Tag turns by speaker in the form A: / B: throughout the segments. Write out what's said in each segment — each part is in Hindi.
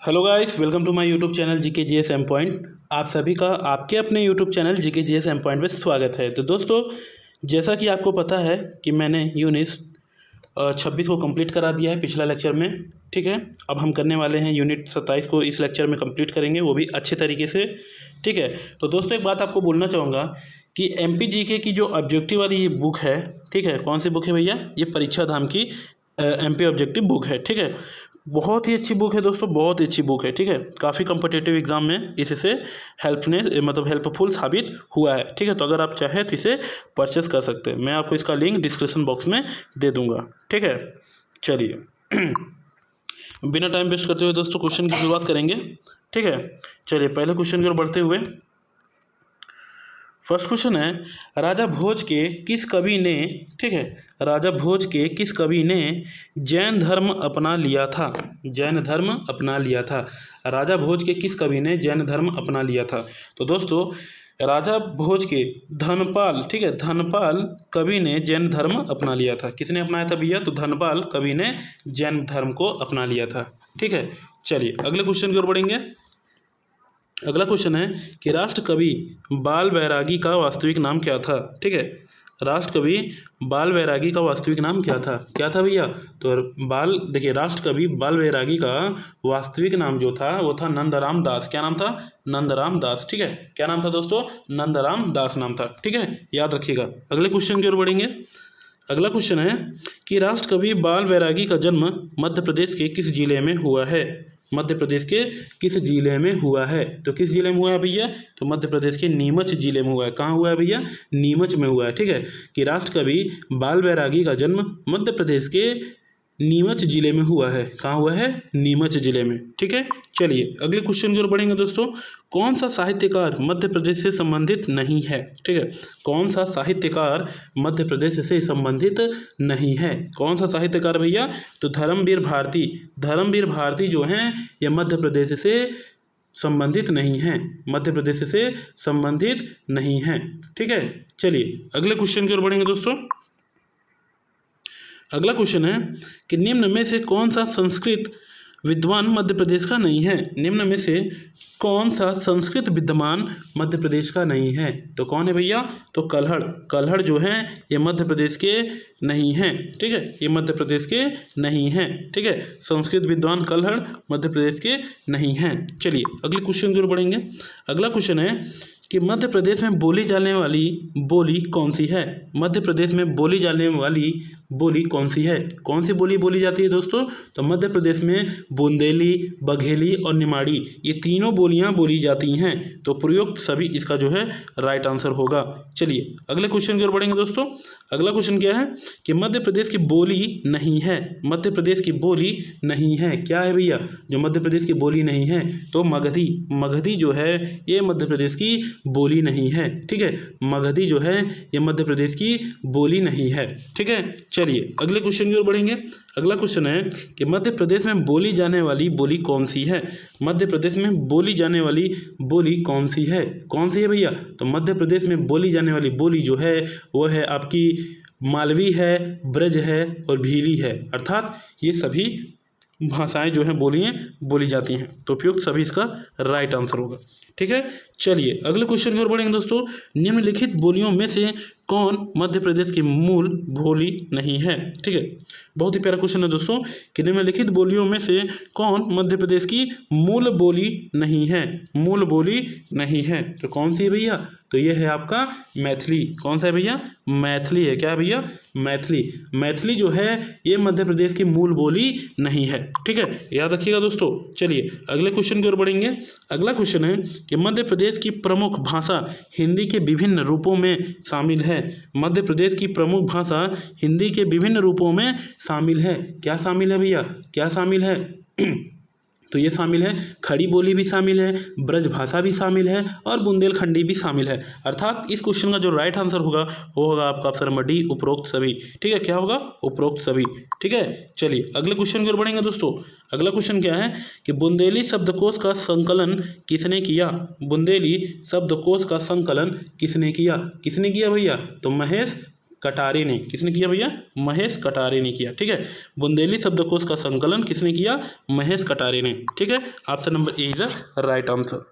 A: Hello guys, welcome to my YouTube channel GK GS M point. आप सभी का आपके अपने YouTube channel GK GS M point में स्वागत है। तो दोस्तों, जैसा कि आपको पता है कि मैंने यूनिट 26 को कंप्लीट करा दिया है पिछला लेक्चर में। ठीक है, अब हम करने वाले हैं यूनिट 27 को इस लेक्चर में कंप्लीट करेंगे, वो भी अच्छे तरीके से। ठीक है, तो दोस्तों एक बात आपको बोलना चाहूँगा कि एमपी जीके की जो ऑब्जेक्टिव वाली ये बुक है, ठीक है, कौन सी बुक है भैया? ये परीक्षा धाम की एमपी ऑब्जेक्टिव बुक है। ठीक है, बहुत ही अच्छी बुक है दोस्तों, बहुत ही अच्छी बुक है। ठीक है, काफ़ी कम्पिटिटिव एग्जाम में इससे हेल्पफुल साबित हुआ है। ठीक है, तो अगर आप चाहें तो इसे परचेस कर सकते हैं। मैं आपको इसका लिंक डिस्क्रिप्शन बॉक्स में दे दूंगा। ठीक है, चलिए बिना टाइम वेस्ट करते हुए दोस्तों क्वेश्चन की शुरुआत करेंगे। ठीक है, चलिए पहले क्वेश्चन की ओर बढ़ते हुए फर्स्ट क्वेश्चन है, राजा भोज के किस कवि ने, ठीक है, राजा भोज के किस कवि ने जैन धर्म अपना लिया था? जैन धर्म अपना लिया था। राजा भोज के किस कवि ने जैन धर्म अपना लिया था? तो दोस्तों राजा भोज के धनपाल, ठीक है, धनपाल कवि ने जैन धर्म अपना लिया था। किसने अपनाया था भैया? तो धनपाल कवि ने जैन धर्म को अपना लिया था। ठीक है, चलिए अगले क्वेश्चन की ओर बढ़ेंगे। अगला क्वेश्चन है कि राष्ट्रकवि बाल बैरागी का वास्तविक नाम क्या था? ठीक है, राष्ट्रकवि बाल बैरागी का वास्तविक नाम क्या था? क्या था भैया? तो देखिए, राष्ट्रकवि बाल बैरागी का वास्तविक नाम जो था वो था नंदराम दास। क्या नाम था? नंदराम दास। ठीक है, क्या नाम था दोस्तों? नंदराम दास नाम था। ठीक है, याद रखिएगा। अगले क्वेश्चन की ओर बढ़ेंगे। अगला क्वेश्चन है कि राष्ट्रकवि बाल बैरागी का जन्म मध्य प्रदेश के किस जिले में हुआ है? मध्य प्रदेश के किस जिले में हुआ है? तो किस जिले में हुआ है भैया? तो मध्य प्रदेश के नीमच जिले में हुआ है। कहाँ हुआ है भैया? नीमच में हुआ है। ठीक है, कि राष्ट्रकवि बाल बैरागी का जन्म मध्य प्रदेश के नीमच जिले में हुआ है। कहाँ हुआ है? नीमच जिले में। ठीक है, चलिए अगले क्वेश्चन की ओर बढ़ेंगे दोस्तों। कौन सा साहित्यकार मध्य प्रदेश से संबंधित नहीं है? ठीक है, कौन सा साहित्यकार मध्य प्रदेश से संबंधित नहीं है? कौन सा साहित्यकार भैया? तो धर्मवीर भारती। धर्मवीर भारती जो हैं ये मध्य प्रदेश से संबंधित नहीं हैं, मध्य प्रदेश से संबंधित नहीं हैं। ठीक है, चलिए अगले क्वेश्चन की ओर बढ़ेंगे दोस्तों। अगला क्वेश्चन है कि निम्न में से कौन सा संस्कृत विद्वान मध्य प्रदेश का नहीं है? निम्न में से कौन सा संस्कृत विद्वान मध्य प्रदेश का नहीं है? तो कौन है भैया? तो कल्हड़। कल्हड़ जो हैं ये मध्य प्रदेश के नहीं हैं। ठीक है, ये मध्य प्रदेश के नहीं हैं। ठीक है, संस्कृत विद्वान कल्हड़ मध्य प्रदेश के नहीं हैं। चलिए अगले क्वेश्चन की ओर बढ़ेंगे। अगला क्वेश्चन है कि मध्य प्रदेश में बोली जाने वाली बोली कौन सी है? मध्य प्रदेश में बोली जाने वाली बोली कौन सी है? कौन सी बोली बोली जाती है दोस्तों? तो मध्य प्रदेश में बुंदेली, बघेली और निमाड़ी, ये तीनों बोलियां बोली जाती हैं। तो प्रयुक्त सभी इसका जो है राइट आंसर होगा। चलिए अगले क्वेश्चन की ओर बढ़ेंगे दोस्तों। अगला क्वेश्चन क्या है कि मध्य प्रदेश की बोली नहीं है। मध्य प्रदेश की बोली नहीं है, क्या है भैया जो मध्य प्रदेश की बोली नहीं है? तो मगधी। मगधी जो है ये मध्य प्रदेश की बोली नहीं है। ठीक है, मगधी जो है ये मध्य प्रदेश की बोली नहीं है। ठीक है, चलिए अगले क्वेश्चन की ओर बढ़ेंगे। अगला क्वेश्चन है कि मध्य प्रदेश में बोली जाने वाली बोली कौन सी है? मध्य प्रदेश में बोली जाने वाली बोली कौन सी है? कौन सी है भैया? तो मध्य प्रदेश में बोली जाने वाली बोली जो है वो है आपकी मालवी है, ब्रज है और भीली है। अर्थात ये सभी भाषाएं जो हैं बोलियाँ बोली जाती हैं। तो उपयुक्त सभी इसका राइट आंसर होगा। ठीक है, चलिए अगले क्वेश्चन की ओर बढ़ेंगे दोस्तों। निम्नलिखित बोलियों में से कौन मध्य प्रदेश की मूल बोली नहीं है? ठीक है, बहुत ही प्यारा क्वेश्चन है दोस्तों कि निम्नलिखित बोलियों में से कौन मध्य प्रदेश की मूल बोली नहीं है? मूल बोली नहीं है, तो कौन सी है भैया? तो ये है आपका मैथिली। कौन सा है भैया? मैथिली है। क्या है भैया? मैथिली। मैथिली जो है ये मध्य प्रदेश की मूल बोली नहीं है। ठीक है, याद रखिएगा दोस्तों। चलिए अगले क्वेश्चन की ओर बढ़ेंगे। अगला क्वेश्चन है कि मध्य प्रदेश की प्रमुख भाषा हिंदी के विभिन्न रूपों में शामिल है। मध्य प्रदेश की प्रमुख भाषा हिंदी के विभिन्न रूपों में शामिल है। क्या शामिल है भैया? क्या शामिल है? तो ये शामिल है, खड़ी बोली भी शामिल है, ब्रज भाषा भी शामिल है और बुंदेलखंडी भी शामिल है। अर्थात इस क्वेश्चन का जो राइट आंसर होगा वो होगा आपका ऑप्शन नंबर डी, उपरोक्त सभी। ठीक है, क्या होगा? उपरोक्त सभी। ठीक है, चलिए अगले क्वेश्चन की ओर बढ़ेंगे दोस्तों। अगला क्वेश्चन क्या है कि बुंदेली शब्दकोश का संकलन किसने किया? बुंदेली शब्दकोश का संकलन किसने किया? किसने किया भैया? तो महेश कटारे ने। किसने किया भैया? महेश कटारे ने किया। ठीक है। बुंदेली शब्दकोश का संकलन किसने किया? महेश कटारे ने। ठीक है। Option number A is the right answer.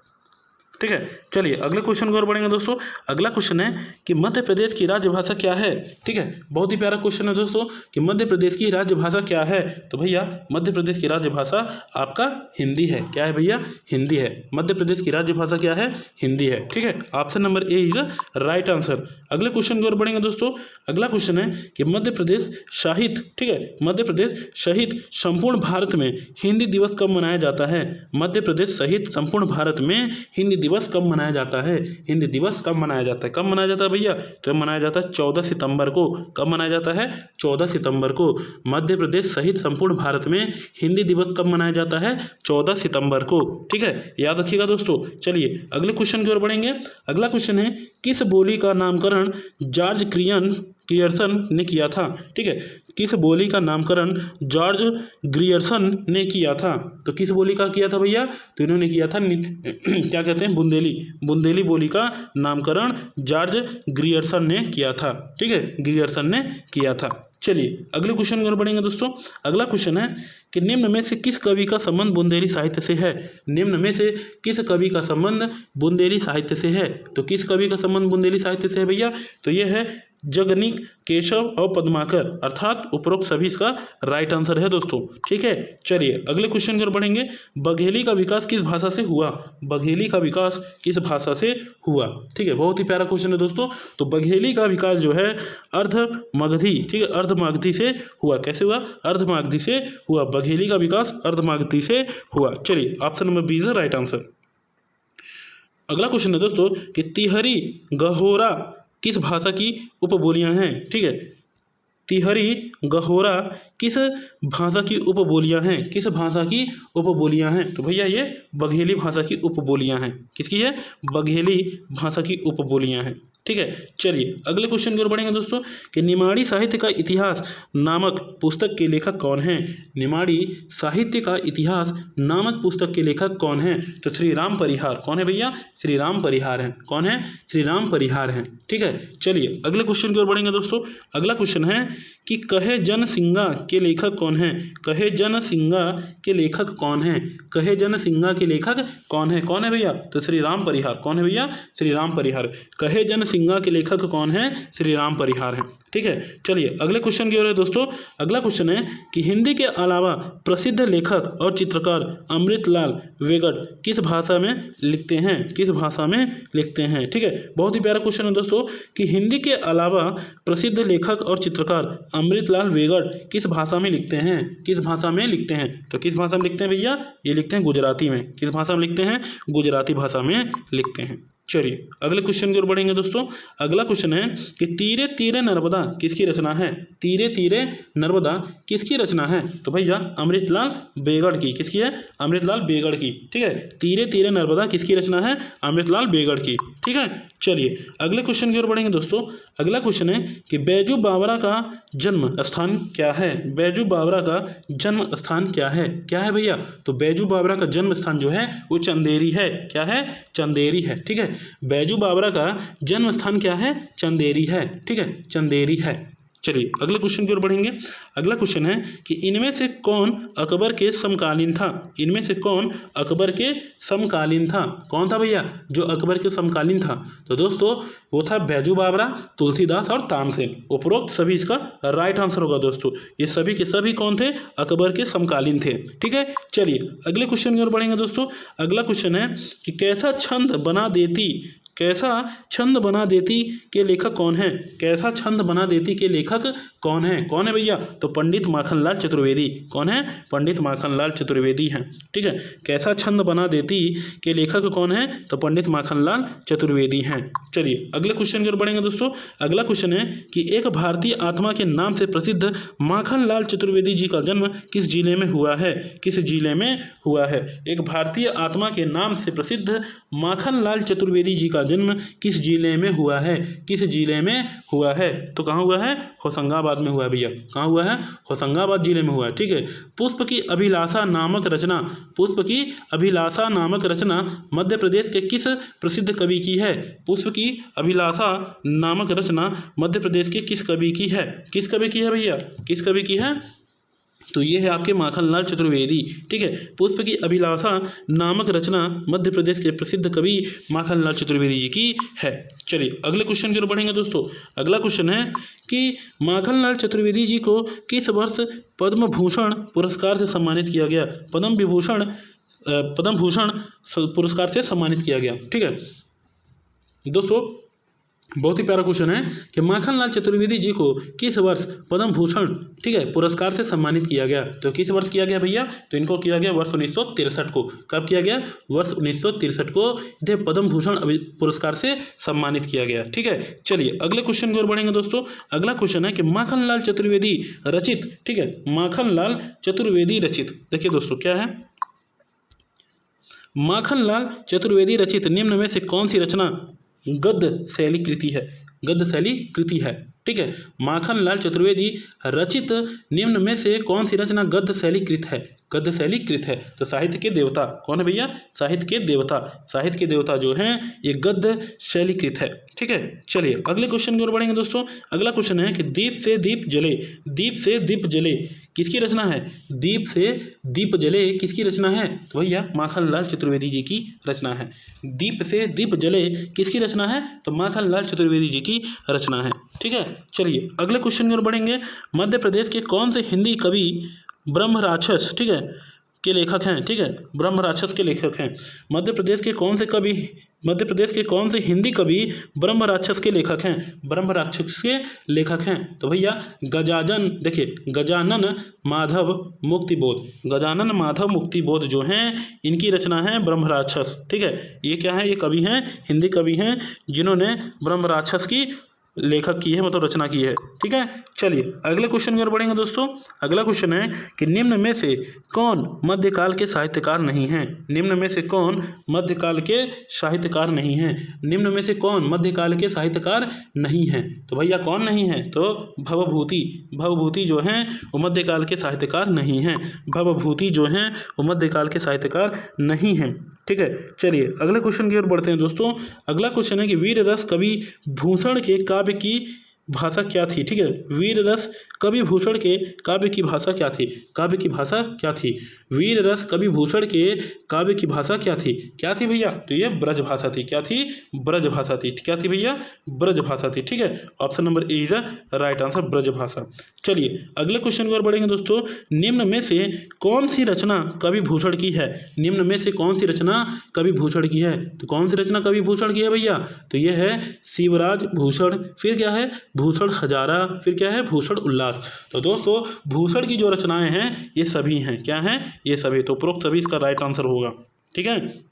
A: ठीक है। चलिए अगले क्वेश्चन की ओर बढ़ेंगे दोस्तों। अगला क्वेश्चन है कि मध्य प्रदेश की राजभाषा क्या है? ठीक है, बहुत ही प्यारा क्वेश्चन है दोस्तों कि मध्य प्रदेश की राजभाषा क्या है? तो भैया मध्य प्रदेश की राजभाषा आपका हिंदी है। क्या है भैया? हिंदी है। मध्य प्रदेश की राजभाषा क्या है? हिंदी है। ठीक है। Option number A is right answer. अगले क्वेश्चन की ओर बढ़ेंगे दोस्तों। अगला क्वेश्चन है कि मध्य प्रदेश सहित, ठीक है, मध्य प्रदेश सहित संपूर्ण भारत में हिंदी दिवस कब मनाया जाता है? मध्य प्रदेश सहित संपूर्ण भारत में हिंदी दिवस कब मनाया जाता है? हिंदी दिवस कब मनाया जाता है? कब मनाया जाता है भैया? तो मनाया जाता है 14 सितंबर को। कब मनाया जाता है? 14 सितंबर को। मध्य प्रदेश सहित संपूर्ण भारत में हिंदी दिवस कब मनाया जाता है? 14 सितंबर को। ठीक है, याद रखिएगा दोस्तों। चलिए अगले क्वेश्चन की ओर बढ़ेंगे। अगला क्वेश्चन है किस बोली का नामकरण जॉर्ज ग्रियर्सन ने किया था? ठीक है, किस बोली का नामकरण जॉर्ज ग्रियर्सन ने किया था? तो किस बोली का किया था भैया? तो इन्होंने किया था क्या कहते हैं, बुंदेली बोली का नामकरण जॉर्ज ग्रियर्सन ने किया था। ठीक है, ग्रियर्सन ने किया था। चलिए अगले क्वेश्चन की ओर बढ़ेंगे दोस्तों। अगला क्वेश्चन है कि निम्न में से किस कवि का संबंध बुंदेली साहित्य से है? निम्न में से किस कवि का संबंध बुंदेली साहित्य से है? तो किस कवि का संबंध बुंदेली साहित्य से है भैया? तो ये है जगनीक, केशव और पद्माकर, अर्थात उपरोक्त सभी इसका राइट आंसर है दोस्तों। ठीक है। चलिए अगले क्वेश्चन की ओर बढ़ेंगे। बघेली का विकास किस भाषा से हुआ? बघेली का विकास किस भाषा से हुआ? ठीक है, बहुत ही प्यारा क्वेश्चन है दोस्तों। तो बघेली का विकास जो है अर्धमागधी, ठीक है, अर्धमागधी से हुआ। कैसे हुआ? अर्धमागधी से हुआ। बघेली का विकास अर्धमागधी से हुआ। चलिए option number B is right answer. अगला क्वेश्चन है दोस्तों कि तिहरी गहोरा किस भाषा की उपबोलियां हैं? ठीक है, तिहरी गहोरा किस भाषा की उपबोलियां हैं? किस भाषा की उपबोलियां हैं? तो भैया ये बघेली भाषा की उपबोलियां हैं। किसकी है? बघेली भाषा की उपबोलियां हैं। ठीक है। चलिए अगले क्वेश्चन की ओर बढ़ेंगे दोस्तों कि निमाड़ी साहित्य का इतिहास नामक पुस्तक के लेखक कौन हैं? निमाड़ी साहित्य का इतिहास नामक पुस्तक के लेखक कौन हैं? तो श्री राम परिहार। कौन है भैया? श्री राम परिहार हैं। कौन है? श्री राम परिहार हैं। ठीक है। चलिए अगले क्वेश्चन की ओर बढ़ेंगे दोस्तों। अगला क्वेश्चन है कि कहे जनसिंगा के लेखक कौन हैं? कहे जनसिंगा के लेखक कौन हैं? कहे जनसिंगा के लेखक कौन है? कौन है भैया? तो श्री राम परिहार। कौन है भैया? श्री राम परिहार। कहे जनसिंगा के लेखक कौन है? श्री राम परिहार हैं। ठीक है। चलिए अगले क्वेश्चन की ओर है दोस्तों। अगला क्वेश्चन है कि हिंदी के अलावा प्रसिद्ध लेखक और चित्रकार अमृतलाल वेगड़ किस भाषा में लिखते हैं? किस भाषा में लिखते हैं? ठीक है, बहुत ही प्यारा क्वेश्चन है दोस्तों कि हिंदी के अलावा प्रसिद्ध लेखक और चित्रकार अमृतलाल वेगड़ किस भाषा में लिखते हैं? किस भाषा में लिखते हैं? तो किस भाषा में लिखते हैं भैया? ये लिखते हैं गुजराती में। किस भाषा में लिखते हैं? गुजराती भाषा में लिखते हैं। चलिए अगले क्वेश्चन की ओर बढ़ेंगे दोस्तों। अगला क्वेश्चन है कि तीरे तीरे नर्मदा किसकी रचना है? तीरे तीरे नर्मदा किसकी रचना है? तो भैया अमृतलाल वेगड़ की। किसकी है? अमृतलाल वेगड़ की। ठीक है, तीरे तीरे नर्मदा किसकी रचना है? अमृतलाल वेगड़ की। ठीक है। चलिए अगले क्वेश्चन की ओर बढ़ेंगे दोस्तों। अगला क्वेश्चन है कि बैजू बावरा का जन्म स्थान क्या है? बैजू बावरा का जन्म स्थान क्या है? क्या है भैया? तो बैजू बावरा का जन्म स्थान जो है वो चंदेरी है। क्या है? चंदेरी है। ठीक है, बैजू बावरा का जन्म स्थान क्या है? चंदेरी है। ठीक है, चंदेरी है। चलिए अगले क्वेश्चन की ओर बढ़ेंगे। अगला क्वेश्चन है कि इनमें से कौन अकबर के समकालीन था? इनमें से कौन अकबर के समकालीन था? कौन था भैया जो अकबर के समकालीन था? तो दोस्तों वो था बैजू बावरा, तुलसीदास और तानसेन। उपरोक्त सभी इसका राइट आंसर होगा दोस्तों। ये सभी के सभी कौन थे? अकबर के समकालीन थे। ठीक है। चलिए अगले क्वेश्चन की ओर बढ़ेंगे दोस्तों। अगला क्वेश्चन है कि कैसा छंद बना देती, कैसा छंद बना देती के लेखक कौन है? कैसा छंद बना देती के लेखक कौन है? कौन है भैया? तो पंडित माखनलाल चतुर्वेदी। कौन है? पंडित माखनलाल चतुर्वेदी हैं। ठीक है, कैसा छंद बना देती के लेखक कौन है? तो पंडित माखनलाल चतुर्वेदी हैं। चलिए अगले क्वेश्चन की ओर बढ़ेंगे दोस्तों। अगला क्वेश्चन है कि एक भारतीय आत्मा के नाम से प्रसिद्ध माखनलाल चतुर्वेदी जी का जन्म किस जिले में हुआ है? किस जिले में हुआ है? एक भारतीय आत्मा के नाम से प्रसिद्ध माखनलाल चतुर्वेदी जी का जन्म किस जिले में हुआ है? किस जिले में हुआ है? तो कहाँ हुआ है? होशंगाबाद में हुआ है भैया। कहाँ हुआ है? होशंगाबाद जिले में हुआ है। ठीक है। पुष्प की अभिलाषा नामक रचना, पुष्प की अभिलाषा नामक रचना मध्य प्रदेश के किस प्रसिद्ध कवि की है? पुष्प की अभिलाषा नामक रचना मध्य प्रदेश के किस कवि की है? किस कवि की है भैया? किस कवि की है? तो ये है आपके माखनलाल चतुर्वेदी। ठीक है। पुष्प की अभिलाषा नामक रचना मध्य प्रदेश के प्रसिद्ध कवि माखनलाल चतुर्वेदी जी की है। चलिए अगले क्वेश्चन की ओर बढ़ेंगे दोस्तों। अगला क्वेश्चन है कि माखनलाल चतुर्वेदी जी को किस वर्ष पद्म भूषण पुरस्कार से सम्मानित किया गया? पद्म भूषण पुरस्कार से सम्मानित किया गया। ठीक है दोस्तों, बहुत ही प्यारा क्वेश्चन है कि माखनलाल चतुर्वेदी जी को किस वर्ष पद्म भूषण, ठीक है, पुरस्कार से सम्मानित किया गया? तो किस वर्ष किया गया भैया? तो इनको किया गया वर्ष 1963 को। कब किया गया? वर्ष 1963 को इन्हें पद्म भूषण पुरस्कार से सम्मानित किया गया। ठीक है। चलिए अगले क्वेश्चन की ओर बढ़ेंगे दोस्तों। अगला क्वेश्चन है कि माखनलाल चतुर्वेदी रचित, ठीक है, माखनलाल चतुर्वेदी रचित, देखिए दोस्तों क्या है, माखनलाल चतुर्वेदी रचित निम्न में से कौन सी रचना गद्य शैली कृति है? गद्य शैली कृति है। ठीक है। माखनलाल चतुर्वेदी रचित निम्न में से कौन सी रचना गद्य शैली कृत है? गद्य शैली कृत है। तो साहित्य के देवता कौन है भैया? साहित्य के देवता, साहित्य के देवता जो हैं ये गद्य शैली कृत है। ठीक है। चलिए अगले क्वेश्चन की ओर बढ़ेंगे दोस्तों। अगला क्वेश्चन है कि दीप से दीप जले, दीप से दीप जले किसकी रचना है? दीप से दीप जले किसकी रचना है? तो भैया माखनलाल चतुर्वेदी जी की रचना है। दीप से दीप जले किसकी रचना है? तो माखनलाल चतुर्वेदी जी की रचना है। ठीक है। चलिए अगले क्वेश्चन की ओर बढ़ेंगे। मध्य प्रदेश के कौन से हिंदी कवि ब्रह्म राक्षस, ठीक है, के लेखक हैं? ठीक है, ब्रह्म राक्षस के लेखक हैं। मध्य प्रदेश के कौन से कवि, मध्य प्रदेश के कौन से हिंदी कवि ब्रह्म राक्षस के लेखक हैं? ब्रह्म राक्षस के लेखक हैं। तो भैया गजानन, देखिए गजानन माधव मुक्तिबोध, गजानन माधव मुक्तिबोध जो हैं इनकी रचना है ब्रह्म राक्षस। ठीक है। ये क्या है? ये कवि हैं, हिंदी कवि हैं जिन्होंने ब्रह्म राक्षस की लेखक की है, मतलब रचना की है। ठीक है। चलिए अगले क्वेश्चन की ओर बढ़ेंगे दोस्तों। अगला क्वेश्चन है कि निम्न में से कौन मध्यकाल के साहित्यकार नहीं हैं? निम्न में से कौन मध्यकाल के साहित्यकार नहीं हैं? निम्न में से कौन मध्यकाल के साहित्यकार नहीं हैं? तो भैया कौन नहीं है? तो भवभूति, भवभूति जो हैं वो मध्यकाल के साहित्यकार नहीं हैं। भवभूति जो हैं वो मध्यकाल के साहित्यकार नहीं हैं। ठीक है। चलिए अगले क्वेश्चन की ओर बढ़ते हैं दोस्तों। अगला क्वेश्चन है कि वीर रस कवि भूषण के काव्य की भाषा क्या थी? ठीक है। वीर रस कवि भूषण के काव्य की भाषा क्या थी? काव्य की भाषा क्या थी? वीर रस कवि भूषण के काव्य की भाषा क्या थी? क्या थी भैया? तो ये ब्रज भाषा थी। क्या थी? ब्रज भाषा थी। क्या थी भैया? ब्रज भाषा थी। ठीक है। Option number A is the right answer, Braj भाषा। चलिए अगले क्वेश्चन की ओर बढ़ेंगे दोस्तों। निम्न में से कौन सी रचना कवि भूषण की है? निम्न में से कौन सी रचना कवि भूषण की है? तो कौन सी रचना कवि भूषण की है भैया? तो ये है शिवराज भूषण, फिर क्या है? भूषण हजारा, फिर क्या है? भूषण उल्लास। तो दोस्तों भूषण की जो रचनाएं हैं ये सभी हैं। क्या हैं? ये सभी। तो उपरोक्त सभी इसका राइट आंसर होगा। ठीक है।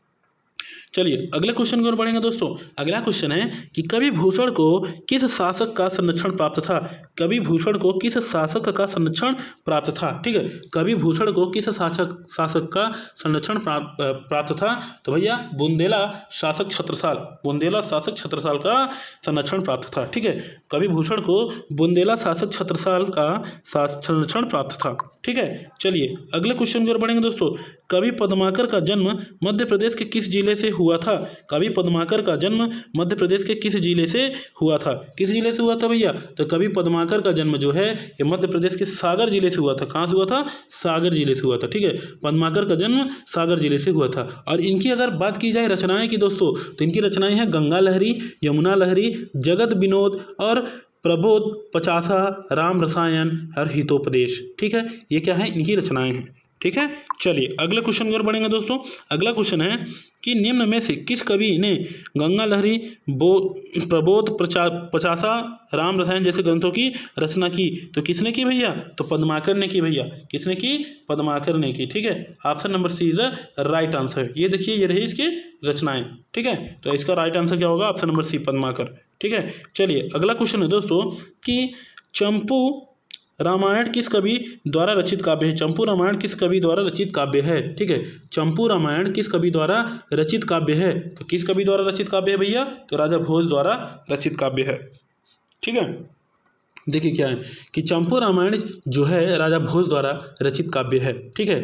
A: चलिए अगले क्वेश्चन की ओर बढ़ेंगे दोस्तों। अगला क्वेश्चन है कि कवि भूषण को किस शासक का संरक्षण प्राप्त था? कवि भूषण को किस शासक का संरक्षण प्राप्त था? ठीक है। कवि भूषण को किस शासक का संरक्षण प्राप्त था? तो भैया बुंदेला शासक छत्रसाल, बुंदेला शासक छत्रसाल का संरक्षण प्राप्त था। ठीक है। कवि भूषण को बुंदेला शासक छत्रसाल का संरक्षण प्राप्त था। ठीक है। चलिए अगले क्वेश्चन की ओर बढ़ेंगे दोस्तों। कवि पद्माकर का जन्म मध्य प्रदेश के किस जिले से हुआ था? कवि पद्माकर का जन्म मध्य प्रदेश के किस जिले से हुआ था? किस जिले से हुआ था भैया? तो कवि पद्माकर का जन्म जो है ये मध्य प्रदेश के सागर जिले से हुआ था। कहाँ से हुआ था? सागर जिले से हुआ था। ठीक है। पद्माकर का जन्म सागर जिले से हुआ था। और इनकी अगर बात की जाए रचनाएं की दोस्तों, तो इनकी रचनाएं हैं गंगा लहरी, यमुना लहरी, जगत विनोद और प्रबोध पचासा, राम रसायन और हितोपदेश। ठीक है। ये क्या है? इनकी रचनाएं हैं। ठीक है। चलिए अगले क्वेश्चन की ओर बढ़ेंगे दोस्तों। अगला क्वेश्चन है कि निम्न में से किस कवि ने गंगा लहरी, प्रबोध पचासा, राम रसायन जैसे ग्रंथों की रचना की? तो किसने की भैया? तो पद्माकर ने की भैया। किसने की? पद्माकर ने की। ठीक है। Option number C is the right answer. ये देखिए ये रही इसकी रचनाएं। ठीक है। तो इसका राइट आंसर क्या होगा? Option number C, Padmakar. ठीक है। चलिए अगला क्वेश्चन है दोस्तों कि चंपू रामायण किस कवि द्वारा रचित काव्य है? चंपू रामायण किस कवि द्वारा रचित काव्य है? ठीक है, चंपू रामायण किस कवि द्वारा रचित काव्य है? तो किस कवि द्वारा रचित काव्य है भैया? तो राजा भोज द्वारा रचित काव्य है। ठीक है, देखिए क्या है कि चंपू रामायण जो है राजा भोज द्वारा रचित काव्य है। ठीक है,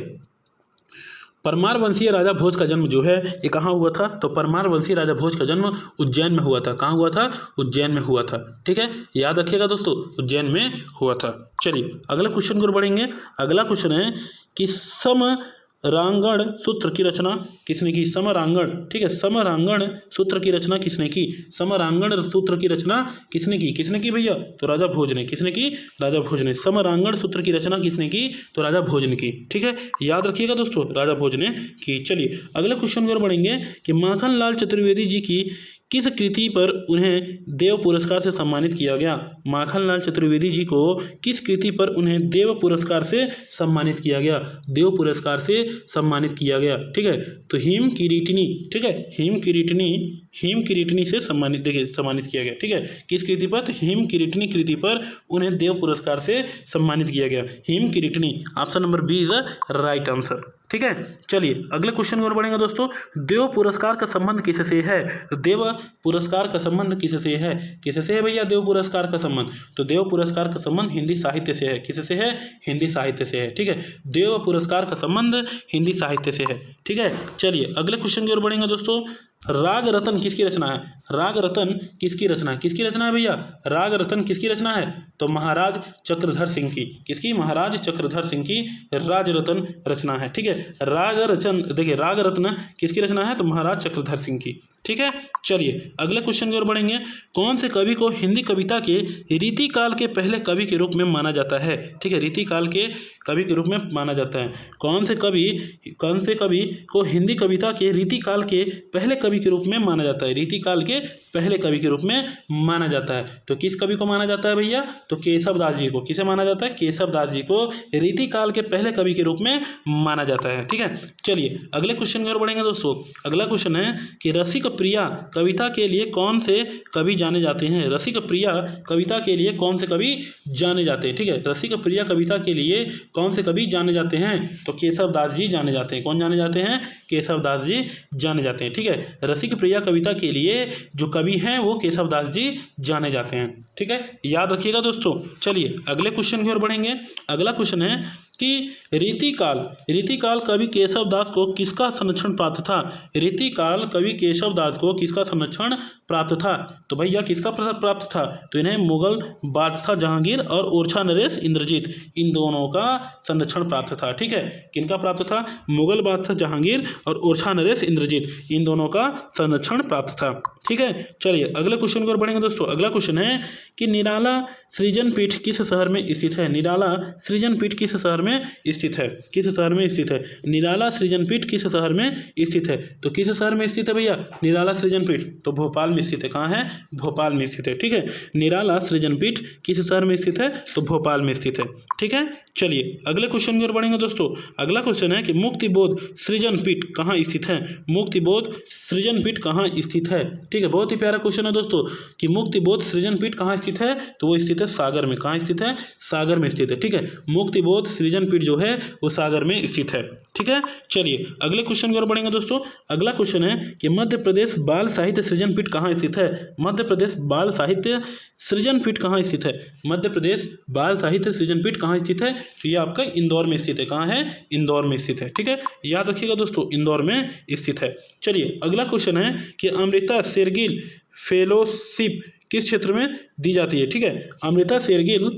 A: परमार वंशीय राजा भोज का जन्म जो है ये कहाँ हुआ था? तो परमार वंशीय राजा भोज का जन्म उज्जैन में हुआ था। कहाँ हुआ था? उज्जैन में हुआ था। ठीक है, याद रखिएगा दोस्तों, उज्जैन में हुआ था। चलिए अगला क्वेश्चन की ओर बढ़ेंगे। अगला क्वेश्चन है कि समरांगण सूत्र की रचना किसने की? समरांगण, ठीक है, समरांगण सूत्र की रचना किसने की? समरांगण सूत्र की रचना किसने की? किसने की भैया? तो राजा भोज ने। किसने की? राजा भोज ने। समरांगण सूत्र की रचना किसने की? तो राजा भोज ने की। ठीक है, याद रखिएगा दोस्तों, राजा भोज ने की। चलिए अगले क्वेश्चन की ओर बढ़ेंगे कि माखनलाल चतुर्वेदी जी की किस कृति पर उन्हें देव पुरस्कार से सम्मानित किया गया? माखनलाल चतुर्वेदी जी को किस कृति पर उन्हें देव पुरस्कार से सम्मानित किया गया? देव पुरस्कार से सम्मानित किया गया। ठीक है, तो हिम किरीटिनी, ठीक है, हिम किरीटिनी से सम्मानित, देखिए सम्मानित किया गया। ठीक है, किस कृति पर? तो हिम किरीटिनी कृति पर उन्हें देव पुरस्कार से सम्मानित किया गया। Him Kiritini, option number B is right answer. ठीक है, चलिए अगले क्वेश्चन की ओर बढ़ेंगे दोस्तों। देव पुरस्कार का संबंध किससे है? तो देव पुरस्कार का संबंध किससे है? किससे है भैया देव पुरस्कार का संबंध? तो देव पुरस्कार का संबंध हिंदी साहित्य से है। किससे है? हिंदी साहित्य से है। ठीक है, देव पुरस्कार का संबंध हिंदी साहित्य से है। ठीक है, चलिए अगले क्वेश्चन की ओर बढ़ेंगे दोस्तों। राग रतन किसकी रचना है? राग रतन किसकी रचना है? किसकी रचना है भैया? राग रतन किसकी रचना है? तो महाराज चक्रधर सिंह की। किसकी? महाराज चक्रधर सिंह की राज रतन रचना है। ठीक है, राग रचन, देखिए राग रत्न किसकी रचना है? तो महाराज चक्रधर सिंह की। ठीक है, चलिए अगले क्वेश्चन की ओर बढ़ेंगे। कौन से कवि को हिंदी कविता के रीति काल के पहले कवि के रूप में माना जाता है? ठीक है, रीति काल के कवि के रूप में माना जाता है। कौन से कवि को हिंदी कविता के रीति काल के पहले कवि के रूप में माना जाता है? रीति काल के पहले कवि के रूप में माना जाता है। तो किस कवि को माना जाता है भैया? तो केशव दास जी को। किसे माना जाता है? केशव दास जी को रीति काल के पहले कवि के रूप में माना जाता है। ठीक है, चलिए अगले क्वेश्चन की ओर बढ़ेंगे दोस्तों। अगला क्वेश्चन है कि रसिक प्रिया कविता के लिए कौन से कवि जाने जाते हैं? रसिक प्रिया कविता के लिए कौन से कवि जाने जाते हैं? ठीक है, रसिक प्रिया कविता के लिए कौन से कवि जाने जाते हैं? तो केशव दास जी जाने जाते हैं। कौन जाने जाते हैं? केशव दास जी जाने जाते हैं। ठीक है, रसिक प्रिया कविता के लिए जो कवि हैं वो केशव दास जी जाने जाते हैं। ठीक है, याद रखिएगा दोस्तों। चलिए अगले क्वेश्चन की ओर बढ़ेंगे। अगला क्वेश्चन है कि रीतिकाल कवि केशव दास को किसका संरक्षण प्राप्त था? रीतिकाल कवि केशव दास को किसका संरक्षण प्राप्त था? तो भैया किसका प्राप्त था? तो इन्हें मुगल बादशाह जहांगीर और ओरछा नरेश इंद्रजीत, इन दोनों का संरक्षण प्राप्त था। ठीक है, किनका प्राप्त था? मुगल बादशाह जहांगीर और ओरछा नरेश इंद्रजीत, इन दोनों का संरक्षण प्राप्त था। ठीक है, चलिए अगले क्वेश्चन की ओर बढ़ेंगे दोस्तों। अगला क्वेश्चन है कि निराला सृजन पीठ किस शहर में स्थित है? निराला सृजन पीठ किस शहर में स्थित है? किस शहर में स्थित है? निराला सृजन पीठ किस शहर में स्थित है? तो किस शहर में स्थित है भैया निराला सृजन पीठ? तो भोपाल में स्थित है। कहाँ है? भोपाल में स्थित है। ठीक है, निराला सृजन पीठ किस शहर में स्थित है? तो भोपाल में स्थित है। ठीक है, चलिए अगले क्वेश्चन की ओर बढ़ेंगे दोस्तों। अगला क्वेश्चन है कि मुक्तिबोध सृजन पीठ कहाँ स्थित है? मुक्तिबोध सृजन पीठ कहाँ स्थित है? ठीक है, बहुत ही प्यारा क्वेश्चन है दोस्तों कि मुक्तिबोध सृजन पीठ कहाँ स्थित है? तो वो स्थित है सागर में। कहाँ स्थित है? सागर में स्थित है। ठीक है, मुक्तिबोध सृजन पीठ जो है वो सागर में स्थित है। ठीक है, चलिए अगले क्वेश्चन की ओर बढ़ेंगे दोस्तों। अगला क्वेश्चन है कि मध्य प्रदेश बाल साहित्य सृजन पीठ कहाँ स्थित है? मध्य प्रदेश बाल साहित्य सृजन पीठ कहाँ स्थित है? मध्य प्रदेश बाल साहित्य सृजन पीठ कहाँ स्थित है? तो ये आपका इंदौर में स्थित है। कहाँ है? इंदौर में स्थित है। ठीक है, याद रखिएगा दोस्तों, इंदौर में स्थित है। चलिए अगला क्वेश्चन है कि अमृता शेरगिल फेलोशिप किस क्षेत्र में दी जाती है? ठीक है, अमृता शेरगिल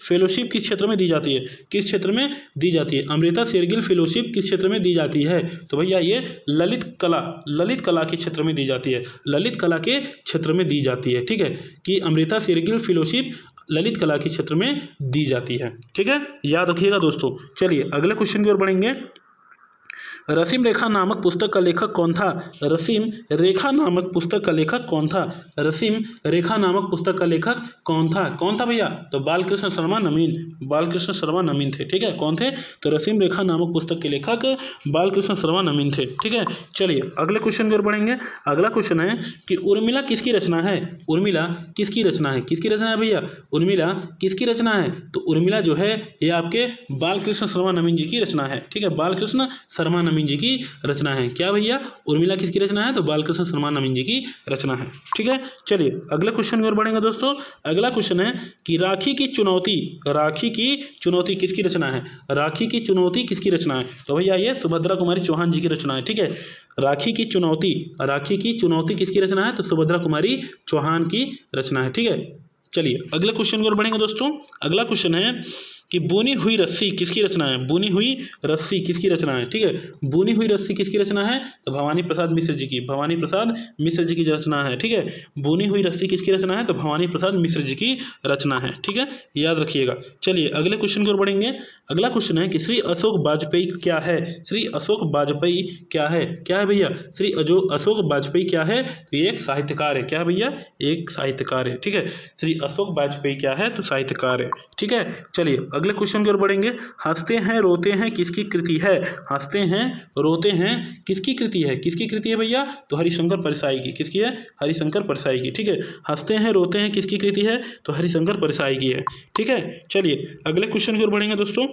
A: फेलोशिप किस क्षेत्र में दी जाती है? किस क्षेत्र में दी जाती है? अमृता शेरगिल फेलोशिप किस क्षेत्र में दी जाती है? तो भैया ये ललित कला के क्षेत्र में दी जाती है। ललित कला के क्षेत्र में दी जाती है। ठीक है, कि अमृता शेरगिल फेलोशिप ललित कला के क्षेत्र में दी जाती है। ठीक है, याद रखिएगा दोस्तों। चलिए अगले क्वेश्चन की ओर बढ़ेंगे। रसीम रेखा नामक पुस्तक का लेखक कौन था? रसीम रेखा नामक पुस्तक का लेखक कौन था? रसीम रेखा नामक पुस्तक का लेखक कौन था? कौन था भैया? तो बालकृष्ण शर्मा नवीन, बालकृष्ण शर्मा नवीन थे। ठीक है, कौन थे? तो रसीम रेखा नामक पुस्तक के लेखक बालकृष्ण शर्मा नवीन थे। ठीक है, चलिए अगले क्वेश्चन की ओर बढ़ेंगे। अगला क्वेश्चन है कि उर्मिला किसकी रचना है? उर्मिला किसकी रचना है? किसकी रचना है भैया? उर्मिला किसकी रचना है? तो उर्मिला जो है ये आपके बालकृष्ण शर्मा नवीन जी की रचना है। ठीक है, बालकृष्ण शर्मा नवीन जी की रचना है। क्या भैया? उर्मिला किसकी रचना है? तो बालकृष्ण शर्मा नवीन जी की रचना है। ठीक है, चलिए अगले क्वेश्चन की ओर बढ़ेंगे दोस्तों। अगला क्वेश्चन है कि राखी की चुनौती, राखी की चुनौती किसकी रचना है? राखी की चुनौती किसकी रचना है? तो भैया ये सुभद्रा कुमारी चौहान जी की रचना है। ठीक है, राखी की चुनौती, राखी की चुनौती किसकी रचना है? तो सुभद्रा कुमारी चौहान की रचना है। ठीक है, चलिए अगले क्वेश्चन की ओर बढ़ेंगे दोस्तों। अगला क्वेश्चन है कि बुनी हुई रस्सी किसकी रचना है? बुनी हुई रस्सी किसकी रचना है? ठीक है, बुनी हुई रस्सी किसकी रचना है? तो भवानी प्रसाद मिश्र जी की, भवानी प्रसाद मिश्र जी की रचना है। ठीक है, बुनी हुई रस्सी किसकी रचना है? तो भवानी प्रसाद मिश्र जी की रचना है। ठीक है, याद रखिएगा। चलिए अगले क्वेश्चन की ओर बढ़ेंगे। अगला क्वेश्चन है कि श्री अशोक वाजपेयी क्या है? श्री अशोक वाजपेयी क्या है? क्या है भैया? श्री अशोक वाजपेयी क्या है? तो ये एक साहित्यकार है। क्या है भैया? एक साहित्यकार है। ठीक है, श्री अशोक वाजपेयी क्या है? तो साहित्यकार है। ठीक है, चलिए अगले क्वेश्चन की ओर बढ़ेंगे। हंसते हैं रोते हैं किसकी कृति है? हंसते हैं रोते हैं किसकी कृति है? किसकी कृति है भैया? तो हरिशंकर परसाई की। किसकी है? हरिशंकर परसाई की। ठीक है, हंसते हैं रोते हैं किसकी कृति है? तो हरिशंकर परसाई की है। ठीक है, चलिए अगले क्वेश्चन की ओर बढ़ेंगे दोस्तों।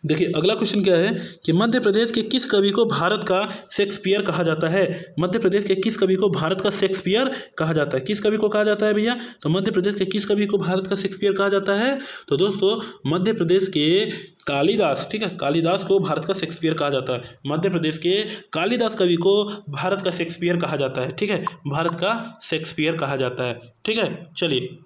A: देखिए अगला क्वेश्चन क्या है कि मध्य प्रदेश के किस कवि को भारत का शेक्सपियर कहा जाता है? मध्य प्रदेश के किस कवि को भारत का शेक्सपियर कहा जाता है? किस कवि को कहा जाता है भैया? तो मध्य प्रदेश के किस कवि को भारत का शेक्सपियर कहा जाता है? तो दोस्तों मध्य प्रदेश के कालिदास, ठीक है, कालिदास को भारत का शेक्सपियर कहा जाता है। मध्य प्रदेश के कालिदास कवि को भारत का शेक्सपियर कहा जाता है। ठीक है, भारत का शेक्सपियर कहा जाता है। ठीक है, चलिए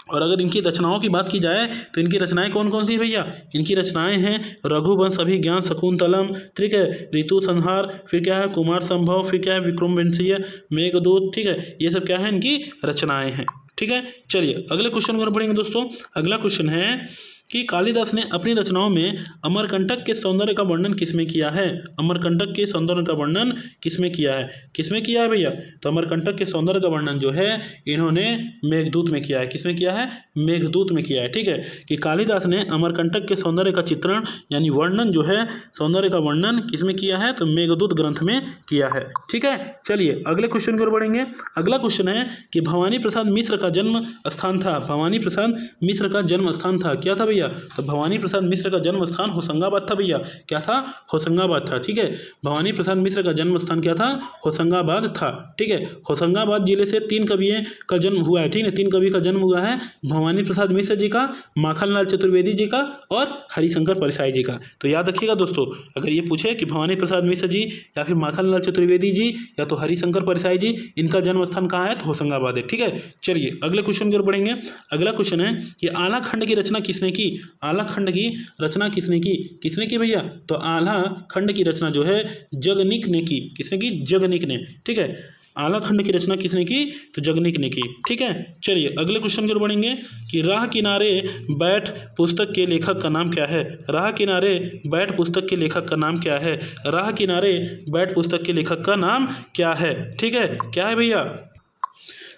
A: और अगर इनकी रचनाओं की बात की जाए तो इनकी रचनाएं कौन कौन सी भैया? इनकी रचनाएं हैं रघुवंश, अभिज्ञान, शकुंतलम, ठीक है, ऋतु संहार, फिर क्या है कुमार संभव, फिर क्या है विक्रमोर्वशीय, मेघदूत। ठीक है, ये सब क्या है इनकी रचनाएं हैं। ठीक है, चलिए अगले क्वेश्चन पर बढ़ेंगे दोस्तों। अगला क्वेश्चन है कि कालिदास ने अपनी रचनाओं में अमरकंटक के सौंदर्य का वर्णन किसमें किया है? अमरकंटक के सौंदर्य का वर्णन किसमें किया है? किसमें किया है भैया? तो अमरकंटक के सौंदर्य का वर्णन जो है इन्होंने मेघदूत में किया है। किसमें किया है? मेघदूत में किया है। ठीक है, कि कालिदास ने अमरकंटक के सौंदर्य का चित्रण यानी वर्णन जो है सौंदर्य का वर्णन किसमें किया है? तो मेघदूत ग्रंथ में किया है। ठीक है, चलिए अगले क्वेश्चन की ओर बढ़ेंगे। अगला क्वेश्चन है कि भवानी प्रसाद मिश्र का जन्म स्थान था। भवानी प्रसाद मिश्र का जन्म स्थान था, क्या था भैया? तो भवानी प्रसाद मिश्र का जन्म स्थान होशंगाबाद था भैया। क्या था? होशंगाबाद था। ठीक है, भवानी प्रसाद मिश्र का जन्म स्थान क्या था? होशंगाबाद था। ठीक है, होशंगाबाद जिले से 3 कवियों का जन्म हुआ है। ठीक है, 3 कवि का जन्म हुआ है, भवानी प्रसाद मिश्र जी का, माखनलाल चतुर्वेदी जी का और हरिशंकर परसाई जी का। तो याद रखिएगा दोस्तों, अगर ये पूछे कि भवानी प्रसाद मिश्र जी या फिर माखनलाल चतुर्वेदी जी या तो हरिशंकर परसाई जी, इनका जन्म स्थान कहाँ है? तो होशंगाबाद है। ठीक है, चलिए अगले क्वेश्चन की ओर बढ़ेंगे। अगला क्वेश्चन है कि आला खंड की रचना किसने की? आला खंड की रचना किसने की? किसने की भैया? तो आला खंड की रचना जो है जगनिक ने की। किसने की? जगनिक ने। ठीक है, आला खंड की रचना किसने की? तो जगनिक ने की। ठीक है, चलिए अगले क्वेश्चन की ओर बढ़ेंगे कि राह किनारे बैठ पुस्तक के लेखक का नाम क्या है? राह किनारे बैठ पुस्तक के लेखक का नाम क्या है? राह किनारे बैठ पुस्तक के लेखक का नाम क्या है? ठीक है, क्या है भैया?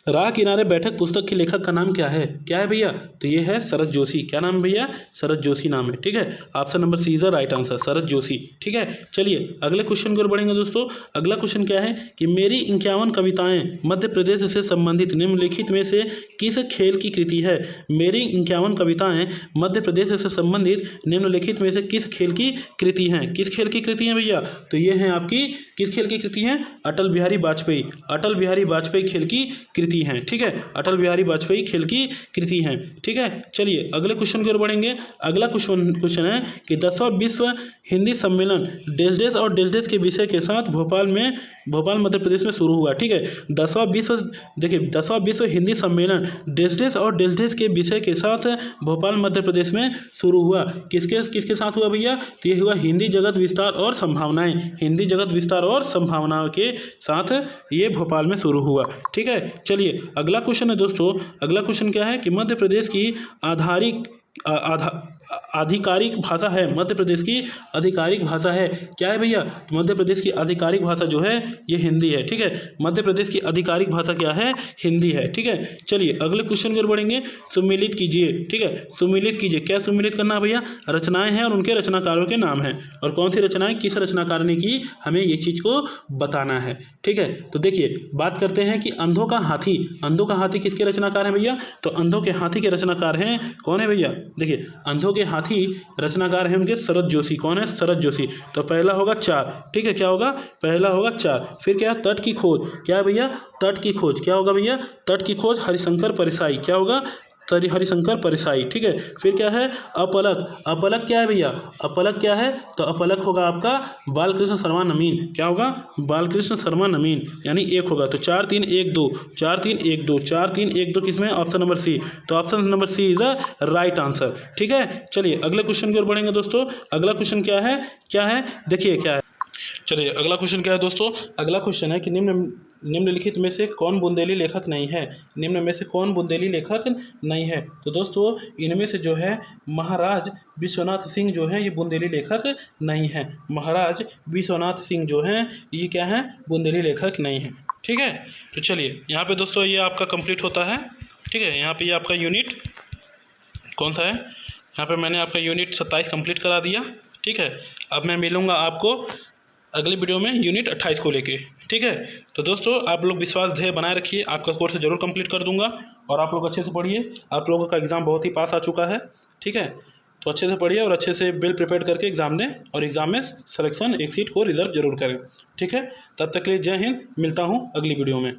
A: राह किनारे बैठक पुस्तक के लेखक का नाम क्या है? क्या है भैया? तो ये है शरद जोशी। क्या नाम भैया? शरद जोशी नाम है। ठीक है, option number C is the right answer, Sharad Joshi. ठीक है, चलिए अगले क्वेश्चन की ओर बढ़ेंगे दोस्तों। अगला क्वेश्चन क्या है कि मेरी 51 कविताएं मध्य प्रदेश से संबंधित निम्नलिखित में से किस खेल की कृति है? मेरी 51 कविताएं मध्य प्रदेश से संबंधित निम्नलिखित में से किस खेल की कृति हैं? किस खेल की कृति हैं भैया? तो ये हैं आपकी किस खेल की कृति हैं? अटल बिहारी वाजपेयी, अटल बिहारी वाजपेयी खेल की कृति हैं। ठीक है, अटल बिहारी वाजपेयी खेल की कृति हैं। ठीक है, चलिए अगले क्वेश्चन की ओर बढ़ेंगे। अगला क्वेश्चन है कि 10वां विश्व हिंदी सम्मेलन डेस और डेस के विषय के साथ भोपाल मध्य प्रदेश में शुरू हुआ। ठीक है, 10वां विश्व, देखिए 10वां विश्व हिंदी सम्मेलन डेस और डेस के विषय के साथ भोपाल मध्य प्रदेश में शुरू हुआ। किसके साथ हुआ भैया? तो ये हुआ हिंदी जगत विस्तार और संभावनाएं, हिंदी जगत विस्तार और संभावनाओं के साथ ये भोपाल में शुरू हुआ। ठीक है, चलिए अगला क्वेश्चन है दोस्तों। अगला क्वेश्चन क्या है कि मध्य प्रदेश की आधारिक आधिकारिक भाषा है, मध्य प्रदेश की आधिकारिक भाषा है, क्या है भैया? तो मध्य प्रदेश की आधिकारिक भाषा जो है ये हिंदी है, ठीक है। मध्य प्रदेश की आधिकारिक भाषा क्या है? हिंदी है, ठीक है। चलिए अगले क्वेश्चन की ओर बढ़ेंगे। सुमेलित कीजिए, ठीक है, सुमेलित कीजिए। क्या सुमेलित करना है भैया? रचनाएं हैं और उनके रचनाकारों के नाम हैं, और कौन सी रचनाएं किस रचनाकार ने की, हमें ये चीज़ को बताना है, ठीक है। तो देखिए बात करते हैं कि अंधों का हाथी, अंधों का हाथी किसके रचनाकार हैं भैया? तो अंधों के हाथी के रचनाकार हैं कौन है भैया? देखिए अंधों के हाथी रचनाकार हैं उनके शरद जोशी। कौन है? शरद जोशी। तो पहला होगा 4, ठीक है, क्या होगा? पहला होगा 4। फिर क्या है? तट की खोज। क्या है भैया? तट की खोज। क्या होगा भैया? तट की खोज हरिशंकर परिसाई। क्या होगा? हरिशंकर परिसाई, ठीक है। फिर क्या है? अपलक। अपलक क्या है भैया? अपलक क्या है? तो अपलक होगा आपका बालकृष्ण शर्मा नवीन। क्या होगा? बालकृष्ण शर्मा नवीन, यानी 1 होगा। तो 4 3 1 2, 4 3 1 2, 4 3 1 2 किसमें? Option number C. तो option number C is the right answer, ठीक है। चलिए अगले क्वेश्चन की ओर बढ़ेंगे दोस्तों। अगला क्वेश्चन क्या है? क्या है? देखिए क्या है। चलिए अगला क्वेश्चन क्या है दोस्तों? अगला क्वेश्चन है कि निम्नलिखित में से कौन बुंदेली लेखक नहीं है? निम्न में से कौन बुंदेली लेखक नहीं है? तो दोस्तों इनमें से जो है महाराज विश्वनाथ सिंह जो है ये बुंदेली लेखक नहीं है। महाराज विश्वनाथ सिंह जो हैं ये क्या है? बुंदेली लेखक नहीं है, ठीक है। तो चलिए यहाँ पे दोस्तों ये आपका कंप्लीट होता है, ठीक है। यहाँ पे ये आपका यूनिट कौन सा है? यहाँ पे मैंने आपका यूनिट 27 कंप्लीट करा दिया, ठीक है। अब मैं मिलूँगा आपको अगली वीडियो में यूनिट 28 को लेके, ठीक है। तो दोस्तों आप लोग विश्वास ध्येय बनाए रखिए, आपका कोर्स ज़रूर कंप्लीट कर दूंगा, और आप लोग अच्छे से पढ़िए। आप लोगों का एग्ज़ाम बहुत ही पास आ चुका है, ठीक है। तो अच्छे से पढ़िए और अच्छे से वेल प्रिपेयर करके एग्ज़ाम दें, और एग्ज़ाम में सिलेक्शन एक सीट को रिजर्व जरूर करें, ठीक है। तब तक के लिए जय हिंद, मिलता हूँ अगली वीडियो में।